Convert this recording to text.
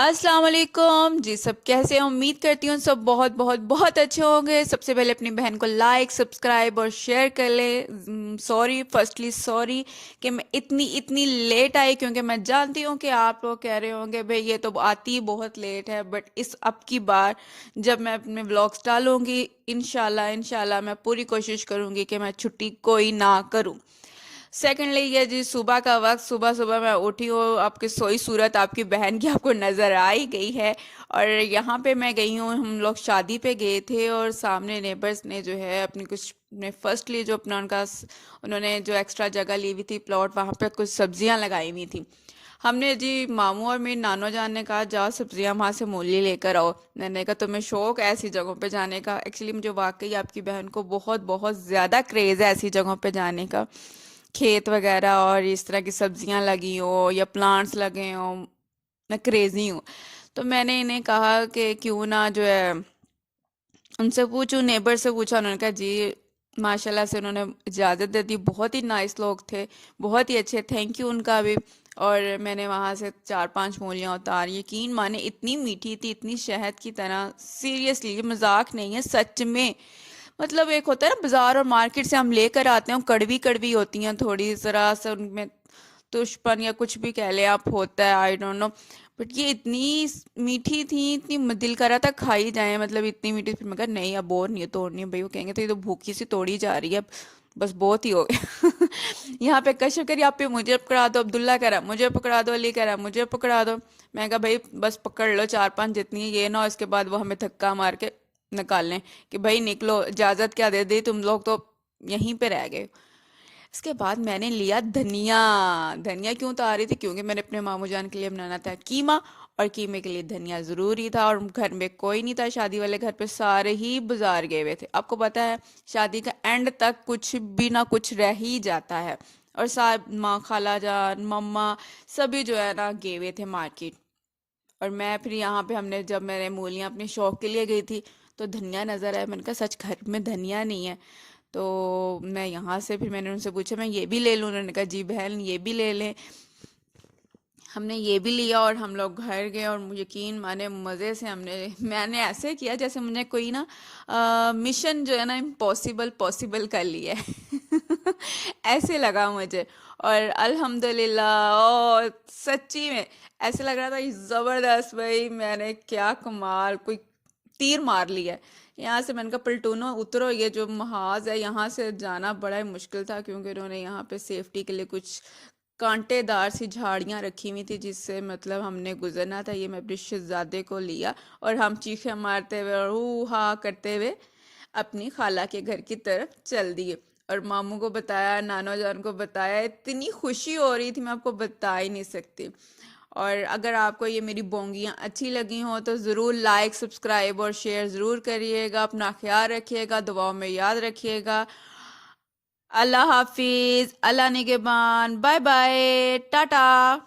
अस्सलाम वालेकुम जी। सब कैसे हैं? उम्मीद करती हूँ सब बहुत बहुत बहुत अच्छे होंगे। सबसे पहले अपनी बहन को लाइक सब्सक्राइब और शेयर कर ले। सॉरी, फर्स्टली सॉरी कि मैं इतनी इतनी लेट आई, क्योंकि मैं जानती हूँ कि आप लोग कह रहे होंगे भाई ये तो आती ही बहुत लेट है। बट इस अब की बार जब मैं अपने व्लॉग्स डालूंगी, इंशाल्लाह इंशाल्लाह मैं पूरी कोशिश करूंगी कि मैं छुट्टी कोई ना करूँ। सेकेंडली ये जी, सुबह का वक्त, सुबह सुबह मैं उठी हूँ, आपकी सोई सूरत आपकी बहन की आपको नज़र आ ही गई है। और यहाँ पे मैं गई हूँ, हम लोग शादी पे गए थे और सामने नेबर्स ने जो है अपनी कुछ ने फर्स्टली जो अपना उन्होंने जो एक्स्ट्रा जगह ली हुई थी प्लॉट, वहाँ पे कुछ सब्जियाँ लगाई हुई थी। हमने जी, मामू और मेरी नानो जान ने कहा जाओ सब्जियां वहां से मूली लेकर आओ। मैंने कहा तुम्हें शौक है ऐसी जगहों पे जाने का? एक्चुअली मुझे वाकई आपकी बहन को बहुत बहुत ज्यादा क्रेज है ऐसी जगहों पे जाने का। खेत वगैरह और इस तरह की सब्जियां लगी हो या प्लांट्स लगे हो, मैं क्रेजी हूँ। तो मैंने इन्हें कहा कि क्यों ना जो है उनसे पूछूं, नेबर से पूछा। उन्होंने कहा जी माशाल्लाह से उन्होंने इजाज़त दे दी। बहुत ही नाइस लोग थे, बहुत ही अच्छे, थैंक यू उनका भी। और मैंने वहां से चार पांच मूलियां उतारी, यकीन माने इतनी मीठी थी, इतनी शहद की तरह। सीरियसली, ये मजाक नहीं है, सच में। मतलब एक होता है ना, बाजार और मार्केट से हम लेकर आते हैं, कड़वी कड़वी होती हैं थोड़ी, जरा सा उनमें तुष्पन या कुछ भी कह ले आप होता है, आई डोंट नो। बट ये इतनी मीठी थी, इतनी दिल कर रहा था खाई जाए, मतलब इतनी मीठी। फिर मैं कहा नहीं, अब और नहीं है तोड़नी है भाई। वो कहेंगे तो ये तो भूखी सी तोड़ी जा रही है अब, बस बहुत ही हो गया। यहाँ पे कश्यप करिए, आप पे मुझे पकड़ा दो, अब्दुल्ला कह रहा मुझे पकड़ा दो, अली कह रहा मुझे पकड़ा दो। मैं कहा भाई बस पकड़ लो चार पांच जितनी, ये ना हो इसके बाद वो हमें धक्का मार के निकाल लें कि भाई निकलो, इजाजत क्या दे दी, तुम लोग तो यहीं पे रह गए। इसके बाद मैंने लिया धनिया। धनिया क्यों उतार रही थी? क्योंकि मैंने अपने मामू जान के लिए बनाना था कीमा, और कीमे के लिए धनिया जरूरी था। और घर में कोई नहीं था, शादी वाले घर पे सारे ही बाजार गए हुए थे। आपको पता है शादी का एंड तक कुछ भी ना कुछ रह ही जाता है। और साहब, माँ, खाला जान, मम्मा, सभी जो है ना गए हुए थे मार्केट। और मैं फिर यहाँ पे, हमने जब मैंने मूलियाँ अपने शौक के लिए गई थी तो धनिया नजर आया। मैंने कहा सच घर में धनिया नहीं है। तो मैं यहाँ से फिर मैंने उनसे पूछा मैं ये भी ले लूँ? उन्होंने कहा जी बहन ये भी ले लें। हमने ये भी लिया और हम लोग घर गए, और यकीन माने मज़े से हमने, मैंने ऐसे किया जैसे मुझे कोई ना मिशन जो है ना इम्पॉसिबल पॉसिबल कर लिया है। ऐसे लगा मुझे। और अल्हम्दुलिल्लाह, और सच्ची में ऐसे लग रहा था ज़बरदस्त भाई, मैंने क्या कमाल, कोई तीर मार लिया है। यहाँ से मैंने कहा पलटूनो उतरो, ये जो महाज है यहाँ से जाना बड़ा ही मुश्किल था, क्योंकि उन्होंने यहाँ पे सेफ्टी के लिए कुछ कांटेदार सी झाड़ियाँ रखी हुई थी जिससे मतलब हमने गुजरना था। ये मैं अपने शहजादे को लिया और हम चीखें मारते हुए और हू हा करते हुए अपनी खाला के घर की तरफ चल दिए। और मामू को बताया, नानो जान को बताया, इतनी खुशी हो रही थी मैं आपको बता ही नहीं सकती। और अगर आपको ये मेरी बोंगियाँ अच्छी लगी हों तो ज़रूर लाइक सब्सक्राइब और शेयर ज़रूर करिएगा। अपना ख्याल रखिएगा, दुआओं में याद रखिएगा। अल्लाह हाफिज, अल्लाह निगहबान, बाय बाय, टाटा।